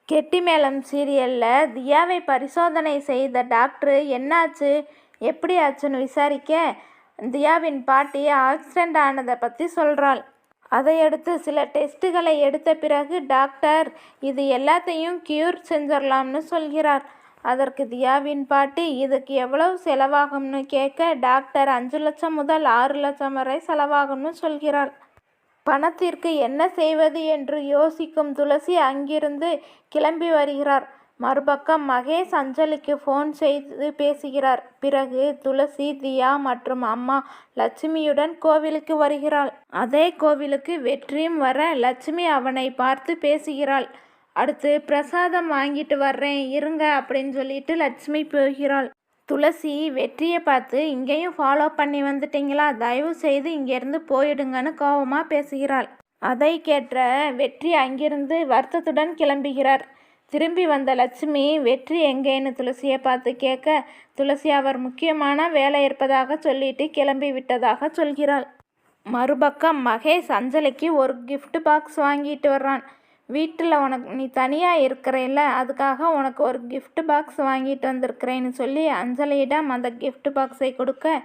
கெட்டிமேளம் சீரியலில் தியாவை பரிசோதனை செய்த டாக்டர் என்னாச்சு எப்படி ஆச்சுன்னு விசாரிக்க தியாவின் பாட்டி ஆக்சிடெண்ட் ஆனதை பற்றி சொல்கிறாள். அதையடுத்து சில டெஸ்ட்டுகளை எடுத்த பிறகு டாக்டர் இது எல்லாத்தையும் க்யூர் செஞ்சிடலாம்னு சொல்கிறார். அதற்கு தியாவின் பாட்டி இதுக்கு எவ்வளவு செலவாகும்னு கேட்க டாக்டர் 5 லட்சம் முதல் 6 லட்சம் வரை செலவாகும்னு சொல்கிறார். பணத்திற்கு என்ன செய்வது என்று யோசிக்கும் துளசி அங்கிருந்து கிளம்பி வருகிறார். மறுபக்கம் மகேஷ் அஞ்சலிக்கு ஃபோன் செய்து பேசுகிறார். பிறகு துளசி, தியா மற்றும் அம்மா லட்சுமியுடன் கோவிலுக்கு வருகிறாள். அதே கோவிலுக்கு வெற்றியும் வர லட்சுமி அவனை பார்த்து பேசுகிறாள். அடுத்து பிரசாதம் வாங்கிட்டு வர்றேன் இருங்க அப்படின்னு சொல்லிட்டு லட்சுமி போகிறாள். துளசி வெற்றியை பார்த்து இங்கேயும் ஃபாலோ பண்ணி வந்துட்டீங்களா, தயவு செய்து இங்கேருந்து போயிடுங்கன்னு கோபமாக பேசுகிறாள். அதை கேட்ட வெற்றி அங்கிருந்து வருத்தத்துடன் கிளம்புகிறார். திரும்பி வந்த லட்சுமி வெற்றி எங்கேன்னு துளசியை பார்த்து கேட்க துளசி அவர் முக்கியமான வேலை இருப்பதாக சொல்லிட்டு கிளம்பி விட்டதாக சொல்கிறாள். மறுபக்கம் மகேஷ் அஞ்சலிக்கு ஒரு gift பாக்ஸ் வாங்கிட்டு வர்றான். வீட்டில் நீ தனியாக இருக்கிறேல்ல, அதுக்காக உனக்கு ஒரு gift பாக்ஸ் வாங்கிட்டு வந்திருக்கிறேன்னு சொல்லி அஞ்சலியிடம் அந்த gift பாக்ஸை கொடுக்க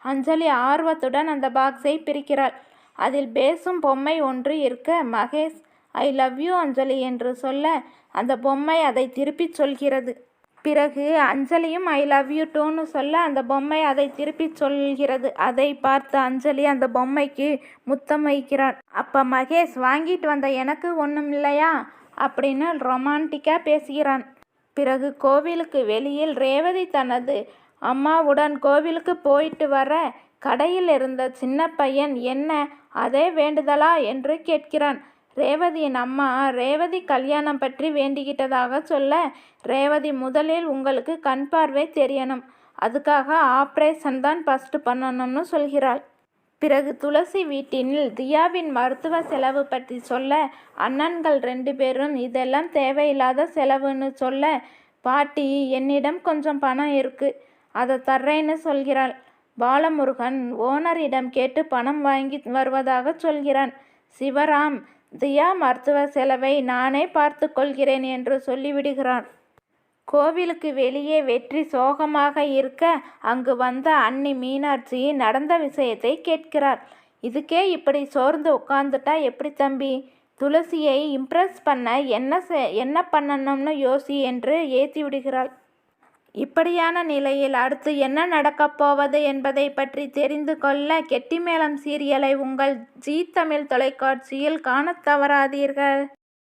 அஞ்சலி ஆர்வத்துடன் அந்த பாக்ஸை பிரிக்கிறாள். அதில் பேசும் பொம்மை ஒன்று இருக்க மகேஷ் ஐ லவ் யூ அஞ்சலி என்று சொல்ல அந்த பொம்மை அதை திருப்பி சொல்கிறது. பிறகு அஞ்சலியும் ஐ லவ் யூ டூன்னு சொல்ல அந்த பொம்மை அதை திருப்பி சொல்கிறது. அதை பார்த்து அஞ்சலி அந்த பொம்மைக்கு முத்தம் வைக்கிறார். அப்போ மகேஷ் வாங்கிட்டு வந்த எனக்கு ஒன்றும் இல்லையா அப்படின்னு ரொமான்டிக்காக பேசுகிறான். பிறகு கோவிலுக்கு வெளியில் ரேவதி தனது அம்மாவுடன் கோவிலுக்கு போயிட்டு வர கடையில் இருந்த சின்ன பையன் என்ன அதே வேண்டுதலா என்று கேட்கிறான். ரேவதியின் அம்மா ரேவதி கல்யாணம் பற்றி வேண்டிக்கிட்டதாக சொல்ல ரேவதி முதலில் உங்களுக்கு கண் பார்வை தெரியணும், அதுக்காக ஆப்ரேஷன் தான் ஃபஸ்ட்டு பண்ணணும்னு சொல்கிறாள். பிறகு துளசி வீட்டில் தியாவின் மருத்துவ செலவு பற்றி சொல்ல அண்ணன்கள் 2 பேரும் இதெல்லாம் தேவையில்லாத செலவுன்னு சொல்ல பாட்டி என்னிடம் கொஞ்சம் பணம் இருக்குது அதை தர்றேன்னு சொல்கிறாள். பாலமுருகன் ஓனரிடம் கேட்டு பணம் வாங்கி வருவதாக சொல்கிறான். சிவராம் தியா மருத்துவ செலவை நானே பார்த்து கொள்கிறேன் என்று சொல்லிவிடுகிறான். கோவிலுக்கு வெளியே வெற்றி சோகமாக இருக்க அங்கு வந்த அண்ணி மீனாட்சி நடந்த விஷயத்தை கேட்கிறார். இதுக்கே இப்படி சோர்ந்து உட்கார்ந்துட்டா எப்படி தம்பி, துளசியை இம்ப்ரெஸ் பண்ண என்ன பண்ணணும்னு யோசி என்று ஏற்றி விடுகிறாள். இப்படியான நிலையில் அடுத்து என்ன நடக்கப் போவது என்பதை பற்றி தெரிந்து கொள்ள கெட்டிமேளம் சீரியலை உங்கள் ஜீ தமிழ் தொலைக்காட்சியில் காணத் தவறாதீர்கள்.